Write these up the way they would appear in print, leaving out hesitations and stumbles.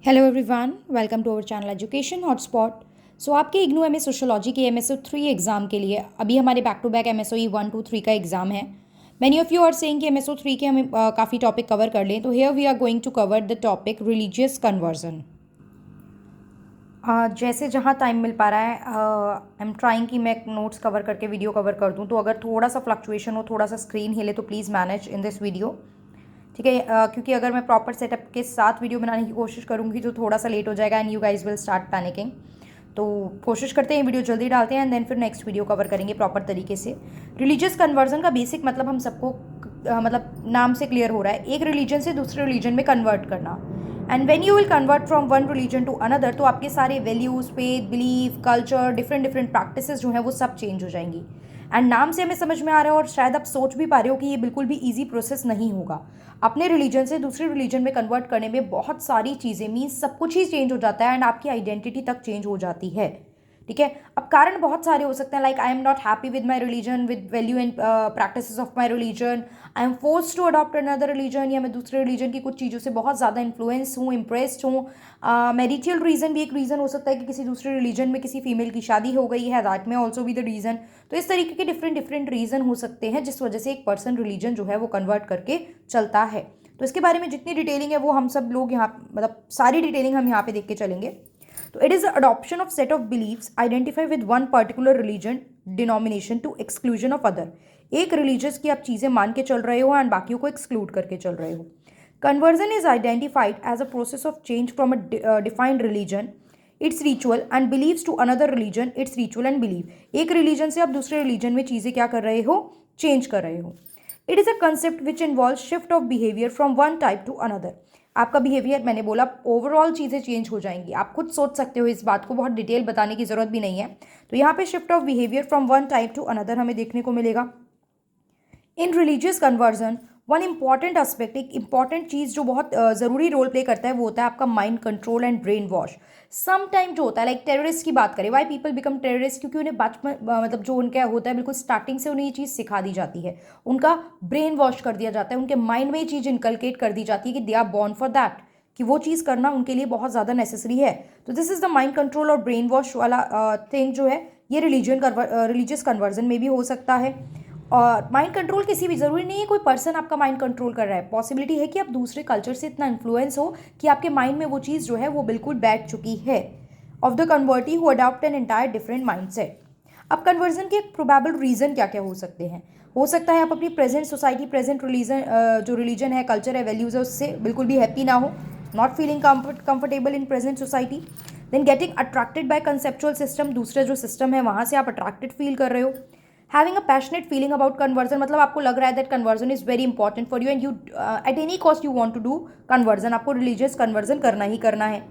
Hello everyone, welcome to our channel education hotspot. So आपके IGNOU M A sociology के MSO 3 exam के लिए अभी हमारे बैक टू बैक MSOE 1 2 3 का एग्ज़ाम है। Many of you are saying कि MSO 3 के हमें काफ़ी टॉपिक कवर कर लें, तो here we are going to cover the topic religious conversion. जैसे जहाँ टाइम मिल पा रहा है आई एम ट्राइंग कि मैं नोट्स कवर करके वीडियो कवर कर दूँ, तो अगर थोड़ा सा फ्लक्चुएशन हो, थोड़ा सा स्क्रीन हिले, तो please manage in this video. ठीक है, क्योंकि अगर मैं प्रॉपर सेटअप के साथ वीडियो बनाने की कोशिश करूँगी तो थोड़ा सा लेट हो जाएगा and you guys will start panicking. तो कोशिश करते हैं वीडियो जल्दी डालते हैं एंड देन फिर नेक्स्ट वीडियो कवर करेंगे प्रॉपर तरीके से। रिलीजियस कन्वर्जन का बेसिक मतलब हम सबको मतलब नाम से क्लियर हो रहा है, एक रिलीजन से दूसरे रिलीजन में कन्वर्ट करना। And when you will convert from one religion to another, तो आपके सारे values, faith, belief, culture, different different practices जो हैं वो सब चेंज हो जाएंगी। एंड नाम से हमें समझ में आ रहा है और शायद आप सोच भी पा रहे हो कि ये बिल्कुल भी ईजी प्रोसेस नहीं होगा। अपने रिलीजन से दूसरे रिलीजन में कन्वर्ट करने में बहुत सारी चीज़ें, मीन्स सब कुछ ही चेंज हो जाता है एंड आपकी आइडेंटिटी तक चेंज हो जाती है। ठीक है, अब कारण बहुत सारे हो सकते हैं, like I am not happy with my religion, with value and practices of my religion, I am force to adopt another religion, या मैं दूसरे रिलीजन की कुछ चीज़ों से बहुत ज़्यादा इन्फ्लुएंस हूँ, इम्प्रेस्ड हूँ। मैरिटल रीज़न भी एक रीज़न हो सकता है कि किसी दूसरे रिलीजन में किसी फीमेल की शादी हो गई है, दैट में ऑल्सो बी द रीज़न। तो इस तरीके के डिफरेंट डिफरेंट रीज़न हो सकते हैं जिस वजह से एक पर्सन रिलीजन जो है वो कन्वर्ट करके चलता है। तो इसके बारे में जितनी डिटेलिंग है वो हम सब लोग यहाँ मतलब सारी डिटेलिंग हम यहाँ पे देख के चलेंगे। तो it is the adoption of set of believes identify with one particular religion denomination to exclusion of other. एक रिलीजियस की आप चीज़ें मान के चल रहे हो एंड बाकियों को एक्सक्लूड करके चल रहे हो। Conversion is identified as a process of change from a defined religion its ritual and believes to another religion its ritual and believe. एक रिलीजन से आप दूसरे रिलीजन में चीज़ें क्या कर रहे हो, चेंज कर रहे हो। It is a concept which involve shift of behaviour from one type two another. आपका बिहेवियर, मैंने बोला, ओवरऑल चीज़ें चेंज हो जाएंगी। आप खुद सोच सकते हो इस बात को, बहुत डिटेल बताने की ज़रूरत भी नहीं है। तो यहाँ पे shift of behaviour from one type two another हमें देखने को मिलेगा। इन religious conversion one important aspect, एक इंपॉर्टेंट चीज़ जो बहुत ज़रूरी रोल प्ले करता है वो होता है आपका mind control and brain wash. Some time जो होता है, लाइक टेररिस्ट की बात करें, वाई पीपल बिकम टेररिस्ट, क्योंकि उन्हें बचपन मतलब जो उनका होता है बिल्कुल स्टार्टिंग से उन्हें ये चीज़ सिखा दी जाती है, उनका ब्रेन वॉश कर दिया जाता है, उनके माइंड में ये चीज़ इनकलकेट कर दी जाती है कि they are born for that, कि वो चीज़ करना उनके लिए बहुत ज़्यादा नेसेसरी है। तो this is the mind control और ब्रेन वॉश वाला थिंग जो है ये रिलीजियस कन्वर्जन में भी हो सकता है। और माइंड कंट्रोल किसी भी, ज़रूरी नहीं है कोई पर्सन आपका माइंड कंट्रोल कर रहा है, पॉसिबिलिटी है कि आप दूसरे कल्चर से इतना इन्फ्लुएंस हो कि आपके माइंड में वो चीज़ जो है वो बिल्कुल बैठ चुकी है। Of the convertee who adopt an entire different mind set. अब कन्वर्जन के प्रोबेबल रीज़न क्या क्या हो सकते हैं। हो सकता है आप अपनी प्रेजेंट सोसाइटी, प्रेजेंट रिलीजन, जो रिलीजन है, कल्चर है, वैल्यूज़ है, उससे बिल्कुल भी हैप्पी ना हो, not feeling comfortable in present society. Then getting attracted by conceptual system, दूसरे जो सिस्टम है वहाँ से आप अट्रैक्टेड फील कर रहे हो। Having a passionate feeling about conversion, मतलब आपको लग रहा है that conversion is very important for you and you at any cost you want to do conversion, आपको रिलीजियस कन्वर्जन करना ही करना है।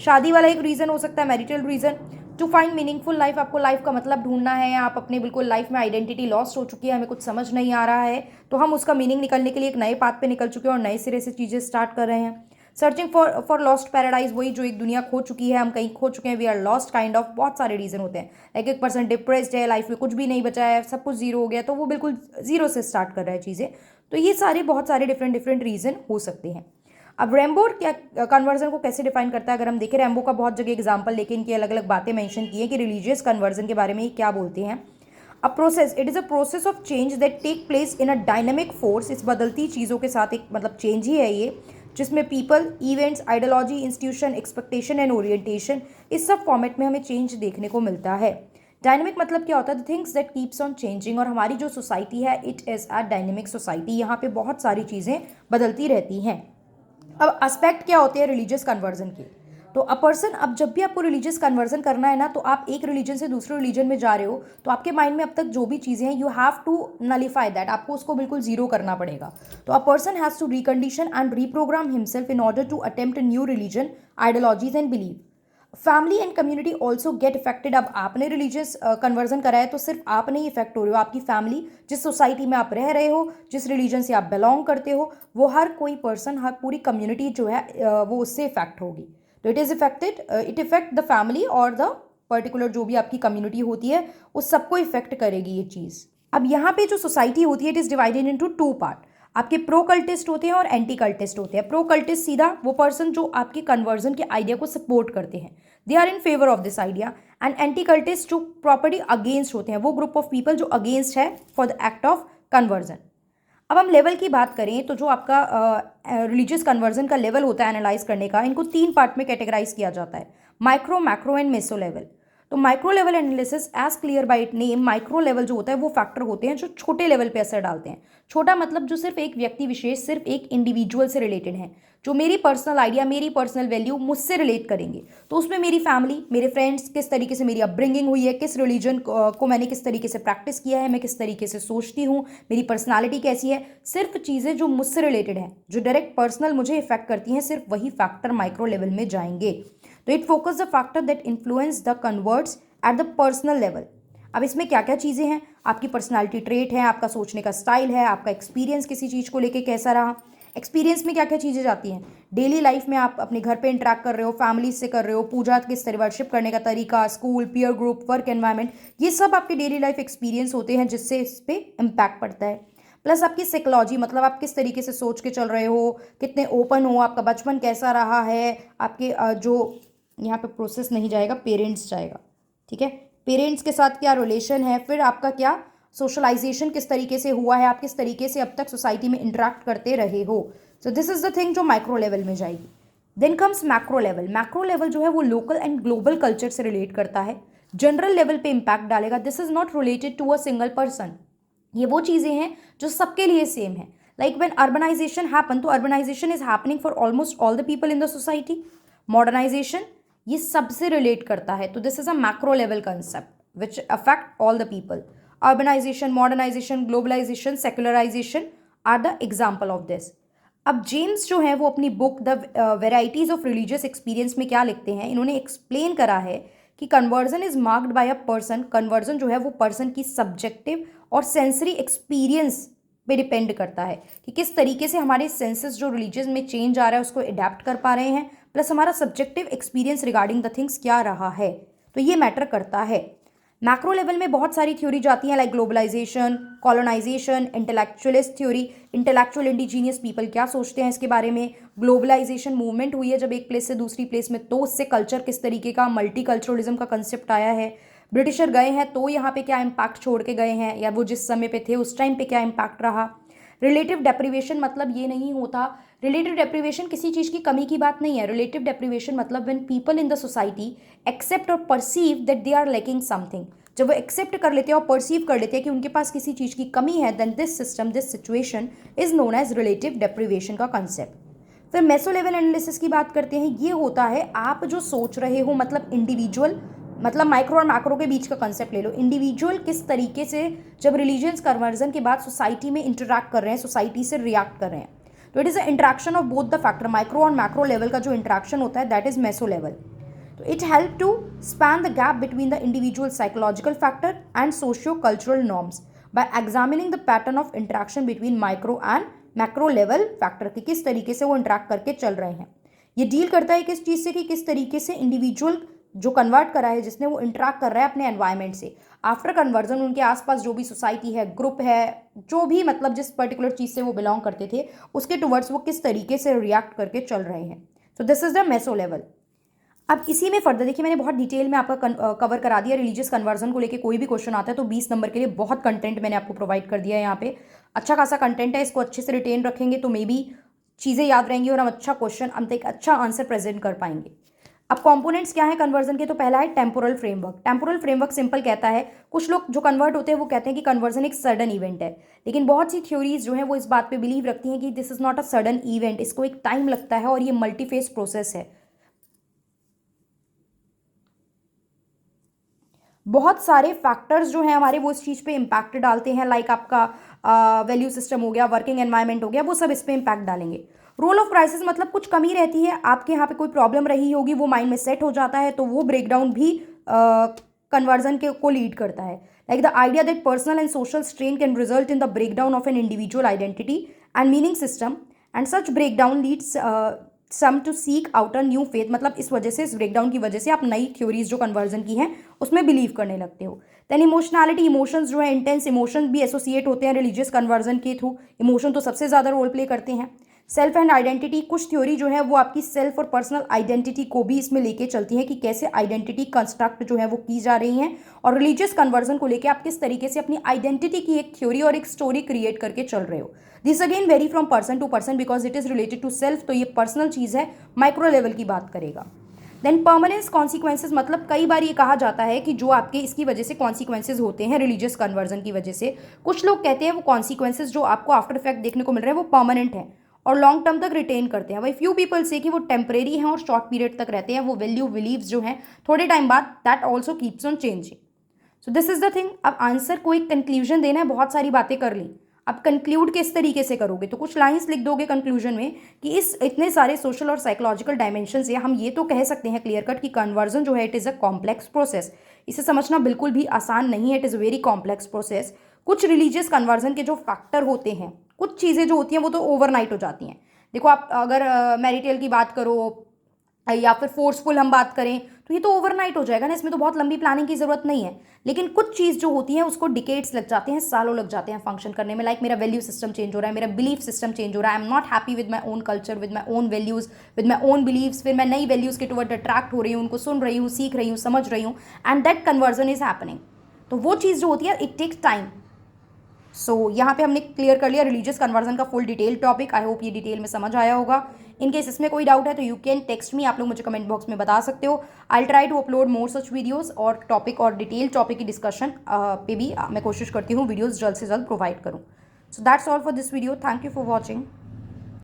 शादी वाला एक रीज़न हो सकता है, marital reason. To find meaningful life, आपको लाइफ का मतलब ढूंढना है, आप अपने बिल्कुल लाइफ में आइडेंटिटी लॉस्ट हो चुकी है, हमें कुछ समझ नहीं आ रहा है, तो हम उसका मीनिंग निकलने के लिए एक नए पाथ पे निकल चुके हैं और नए सिरे से चीज़ें स्टार्ट कर रहे हैं। सर्चिंग फॉर लॉस्ट पैराडाइज, वही जो एक दुनिया खो चुकी है, हम कहीं खो चुके हैं, we are lost kind of, बहुत सारे रीज़न होते हैं। लाइक एक पर्सन डिप्रेस्ड है, लाइफ में कुछ भी नहीं बचा है, सब कुछ जीरो हो गया, तो वो बिल्कुल जीरो से स्टार्ट कर रहा है चीज़ें। तो ये सारे बहुत सारे डिफरेंट डिफरेंट रीज़न हो सकते हैं। अब रैम्बो क्या कन्वर्जन को कैसे डिफाइन करता है, अगर हम देखें रैम्बो का बहुत जगह एग्जाम्पल लेके इनकी अलग अलग बातें मेंशन की है कि रिलीजियस कन्वर्जन के बारे में ये क्या बोलते हैं। A process, it is a process of change that take place in a dynamic force, इस बदलती चीज़ों के साथ एक मतलब चेंज ही है ये, जिसमें people, events, ideology, institution, expectation and orientation, इस सब फॉर्मेट में हमें चेंज देखने को मिलता है। डायनेमिक मतलब क्या होता है, the things that keeps on changing, और हमारी जो सोसाइटी है it is a dynamic society, यहाँ पे बहुत सारी चीज़ें बदलती रहती हैं। अब एस्पेक्ट क्या होते हैं रिलीजियस कन्वर्जन के, तो अ पर्सन, अब जब भी आपको रिलीजियस कन्वर्जन करना है ना, तो आप एक रिलीजन से दूसरे रिलीजन में जा रहे हो, तो आपके माइंड में अब तक जो भी चीज़ें हैं you have to nullify that, आपको उसको बिल्कुल जीरो करना पड़ेगा। तो a person has to recondition and reprogramme himself in order to attempt new religion, ideologies and believe. Family and community also get affected. अब आपने रिलीजियस कन्वर्जन करा है तो सिर्फ आप नहीं इफेक्ट हो रहे हो, आपकी फैमिली, जिस सोसाइटी में आप रह रहे हो, जिस रिलीजन से आप बिलोंग करते हो, वो हर कोई पर्सन, हर पूरी कम्युनिटी जो है वो उससे इफेक्ट होगी। तो it is affected, it effect the family और द पर्टिकुलर जो भी आपकी कम्युनिटी होती है उस सबको इफेक्ट करेगी ये चीज़। अब यहाँ पे जो सोसाइटी होती है it is divided into two part. आपके प्रो कल्टिस्ट होते हैं और एंटी कल्टिस्ट होते हैं। प्रो कल्टिस्ट सीधा वो पर्सन जो आपके कन्वर्जन के आइडिया को सपोर्ट करते हैं, they are in favour of this idea. And anti cultist जो प्रॉपर्टी अगेंस्ट होते हैं, वो ग्रुप ऑफ पीपल जो अगेंस्ट है for the act of conversion. अब हम लेवल की बात करें तो जो आपका रिलीजियस कन्वर्जन का लेवल होता है एनालाइज करने का, इनको 3 पार्ट में कैटेगराइज किया जाता है, micro, macro and meso level. तो micro level analysis as clear by it name, micro level जो होता है वो फैक्टर होते हैं जो छोटे लेवल पे असर डालते हैं। छोटा मतलब जो सिर्फ एक व्यक्ति विशेष, सिर्फ एक इंडिविजुअल से रिलेटेड है, जो मेरी पर्सनल आइडिया, मेरी पर्सनल वैल्यू मुझसे रिलेट करेंगे। तो उसमें मेरी फैमिली, मेरे फ्रेंड्स, किस तरीके से मेरी अपब्रिंगिंग हुई है, किस रिलीजन को मैंने किस तरीके से प्रैक्टिस किया है, मैं किस तरीके से सोचती हूँ, मेरी पर्सनालिटी कैसी है, सिर्फ चीज़ें जो मुझसे रिलेटेड हैं, जो डायरेक्ट पर्सनल मुझे इफेक्ट करती हैं, सिर्फ वही फैक्टर माइक्रो लेवल में जाएंगे। तो it focus the factor that influence the converts at the personal level. अब इसमें क्या क्या चीज़ें हैं, आपकी पर्सनालिटी ट्रेट है, आपका सोचने का स्टाइल है, आपका एक्सपीरियंस किसी चीज़ को लेके कैसा रहा। एक्सपीरियंस में क्या क्या चीज़ें जाती हैं, डेली लाइफ में आप अपने घर पे इंटरेक्ट कर रहे हो, फैमिली से कर रहे हो, पूजा किस तरह, वर्शिप करने का तरीका, school, peer group, work environment, ये सब आपके डेली लाइफ एक्सपीरियंस होते हैं जिससे इस पर इम्पैक्ट पड़ता है। प्लस आपकी साइकोलॉजी, मतलब आप किस तरीके से सोच के चल रहे हो, कितने ओपन हो, आपका बचपन कैसा रहा है, आपके जो यहाँ पे प्रोसेस नहीं जाएगा, पेरेंट्स जाएगा, ठीक है, पेरेंट्स के साथ क्या रिलेशन है, फिर आपका क्या सोशलाइजेशन किस तरीके से हुआ है, आप किस तरीके से अब तक सोसाइटी में इंटरेक्ट करते रहे हो। So this is the thing जो माइक्रो लेवल में जाएगी। Then comes macro level. Macro level जो है वो लोकल एंड ग्लोबल कल्चर से रिलेट करता है, जनरल लेवल पे इम्पैक्ट डालेगा। This is not related to a single person, ये वो चीज़ें हैं जो सबके लिए सेम है। लाइक व्हेन अर्बनाइजेशन हैपन, तो urbanisation is happening for almost all the people in the society. Modernisation ये सबसे रिलेट करता है, तो this is a macro level concept which affect all the people. Urbanisation, modernisation, globalisation, secularisation are the example of this. अब James जो है वो अपनी book the varieties of religious experience में क्या लिखते हैं, इन्होंने एक्सप्लेन करा है कि conversion is marked by a person. Conversion जो है वो पर्सन की सब्जेक्टिव और सेंसरी एक्सपीरियंस पे डिपेंड करता है कि किस तरीके से हमारे सेंसेस जो रिलीजियस में चेंज आ रहा है उसको अडेप्ट कर पा रहे हैं, प्लस हमारा subjective experience regarding the things क्या रहा है, तो ये मैटर करता है। मैक्रो लेवल में बहुत सारी थ्योरी जाती हैं, like globalisation, colonisation, intellectualist theory, intellectual indigenous people क्या सोचते हैं इसके बारे में, ग्लोबलाइजेशन मूवमेंट हुई है जब एक प्लेस से दूसरी प्लेस में, तो उससे कल्चर किस तरीके का, मल्टीकल्चरलिज्म का कंसेप्ट आया है, ब्रिटिशर गए हैं तो यहाँ पे क्या इम्पैक्ट छोड़ के गए हैं, या वो जिस समय पे थे उस टाइम पे क्या इम्पैक्ट रहा। रिलेटिव डेप्रिवेशन मतलब ये नहीं होता, रिलेटिव डेप्रिवेशन किसी चीज़ की कमी की बात नहीं है। रिलेटिव डेप्रिवेशन मतलब when people in the society accept और perceive that they are lacking something, जब वो एक्सेप्ट कर लेते हैं और परसीव कर लेते हैं कि उनके पास किसी चीज़ की कमी है, then this system, this situation is known as relative deprivation का कंसेप्ट। फिर मेसो लेवल एनालिसिस की बात करते हैं, ये होता है आप जो सोच रहे हो, मतलब इंडिविजुअल, मतलब माइक्रो और मैक्रो के बीच का कंसेप्ट ले लो। इंडिविजुअल किस तरीके से जब रिलीजियस कन्वर्जन के बाद सोसाइटी में इंटरैक्ट कर रहे हैं, सोसाइटी से रिएक्ट कर रहे हैं, तो it is a interaction of both the factor. Micro और मैक्रो लेवल का जो इंटरेक्शन होता है दैट इज मेसो लेवल। तो it help to span the gap between the individual psychological factor and socio cultural norms by examining the pattern of interaction between micro and macro level factor, कि किस तरीके से वो interact करके चल रहे हैं। ये डील करता है किस चीज़ से, कि किस तरीके से इंडिविजुअल जो कन्वर्ट करा है, जिसने, वो इंटरेक्ट कर रहा है अपने एनवायरनमेंट से। आफ्टर कन्वर्जन उनके आसपास जो भी सोसाइटी है, ग्रुप है, जो भी मतलब जिस पर्टिकुलर चीज़ से वो बिलोंग करते थे, उसके टुवर्ड्स वो किस तरीके से रिएक्ट करके चल रहे हैं। सो this is the meso level. अब इसी में फर्दर देखिए, मैंने बहुत डिटेल में आपका कवर करा दिया। रिलीजियस कन्वर्जन को लेके कोई भी क्वेश्चन आता है तो 20 नंबर के लिए बहुत कंटेंट मैंने आपको प्रोवाइड कर दिया है। यहाँ पे अच्छा खासा कंटेंट है, इसको अच्छे से रिटेन रखेंगे तो मे बी चीज़ें याद रहेंगी और हम अच्छा क्वेश्चन, हम एक अच्छा आंसर प्रेजेंट कर पाएंगे। अब कंपोनेंट्स क्या है कन्वर्जन के, तो पहला है temporal framework. Temporal framework simple कहता है, कुछ लोग जो कन्वर्ट होते हैं वो कहते हैं कि कन्वर्जन एक सडन इवेंट है, लेकिन बहुत सी थ्योरीज जो है वो इस बात पे बिलीव रखती हैं कि this is not a sudden event, इसको एक टाइम लगता है और ये मल्टीफेज प्रोसेस है। बहुत सारे फैक्टर्स जो हैं हमारे वो इस चीज़ पे इम्पैक्ट डालते हैं, लाइक आपका वैल्यू सिस्टम हो गया, वर्किंग एनवायरनमेंट हो गया, वो सब इस पे इम्पैक्ट डालेंगे। रोल ऑफ क्राइसिस मतलब कुछ कमी रहती है, आपके यहाँ पे कोई प्रॉब्लम रही होगी, वो माइंड में सेट हो जाता है, तो वो ब्रेकडाउन भी कन्वर्जन के को लीड करता है। Like the idea that personal and social strain can result in the breakdown of an individual identity and meaning system, and such breakdown leads some to seek out a new faith, मतलब इस वजह से, इस breakdown की वजह से आप नई थ्योरीज जो कन्वर्जन की हैं उसमें बिलीव करने लगते हो। देन इमोशनैलिटी, इमोशंस जो है, इंटेंस इमोशंस भी एसोसिएट होते हैं रिलीजियस कन्वर्जन के थ्रू। इमोशन तो सबसे ज़्यादा रोल प्ले करते हैं। सेल्फ एंड आइडेंटिटी, कुछ थ्योरी जो है वो आपकी सेल्फ और पर्सनल आइडेंटिटी को भी इसमें लेके चलती है कि कैसे आइडेंटिटी कंस्ट्रक्ट जो है वो की जा रही है, और रिलीजियस कन्वर्जन को लेके आप किस तरीके से अपनी आइडेंटिटी की एक थ्योरी और एक स्टोरी क्रिएट करके चल रहे हो। This again vary from person to person because it is related to self, तो ये पर्सनल चीज़ है, माइक्रो लेवल की बात करेगा। देन परमानेंस कॉन्सिक्वेंसेज, मतलब कई बार ये कहा जाता है कि जो आपके इसकी वजह से कॉन्सिक्वेंसेज होते हैं रिलीजियस कन्वर्जन की वजह से, कुछ लोग कहते हैं वो कॉन्सिक्वेंसेज जो आपको आफ्टर इफेक्ट देखने को मिल रहे हैं वो परमानेंट है और लॉन्ग टर्म तक रिटेन करते हैं। वही फ्यू पीपल से कि वो टेम्परेरी हैं और शॉर्ट पीरियड तक रहते हैं। वो वैल्यू बिलीव्स जो हैं थोड़े टाइम बाद that also keeps on changing. So this is the thing. अब आंसर को एक कंक्लूजन देना है, बहुत सारी बातें कर ली, अब कंक्लूड किस तरीके से करोगे, तो कुछ लाइंस लिख दोगे कंक्लूजन में कि इस इतने सारे सोशल और साइकोलॉजिकल डायमेंशन से हम ये तो कह सकते हैं क्लियर कट कि कन्वर्जन जो है it is a complex process. इसे समझना बिल्कुल भी आसान नहीं है, it is a very complex process. कुछ रिलीजियस कन्वर्जन के जो फैक्टर होते हैं, कुछ चीज़ें जो होती हैं वो तो ओवरनाइट हो जाती हैं। देखो आप अगर मैरिटल की बात करो या फिर फोर्सफुल हम बात करें तो ये तो ओवरनाइट हो जाएगा ना, इसमें तो बहुत लंबी प्लानिंग की जरूरत नहीं है। लेकिन कुछ चीज़ जो होती है उसको डिकेड्स लग जाते हैं, सालों लग जाते हैं फंक्शन करने में। लाइक मेरा वैल्यू सिस्टम चेंज हो रहा है, मेरा बिलीफ सिस्टम चेंज हो रहा है, I am not happy with my own culture, with my own values, with my own believes, फिर मैं नई वैल्यूज के टुवर्ड अट्रैक्ट हो रही हूँ, उनको सुन रही हूँ, सीख रही हूँ, समझ रही हूँ, and that conversion is happening. तो वो चीज़ जो होती है इट टेक्स टाइम। सो यहाँ पे हमने क्लियर कर लिया रिलीजियस कन्वर्जन का full detail topic. I hope ये डिटेल में समझ आया होगा। इन केस इसमें कोई डाउट है तो यू कैन टेक्स्ट मी, आप लोग मुझे कमेंट बॉक्स में बता सकते हो। I try to upload more such videos और टॉपिक और डिटेल टॉपिक की डिस्कशन पे भी मैं कोशिश करती हूँ वीडियोज़ जल्द से जल्द प्रोवाइड करूँ। So that's all for this video. Thank you for watching.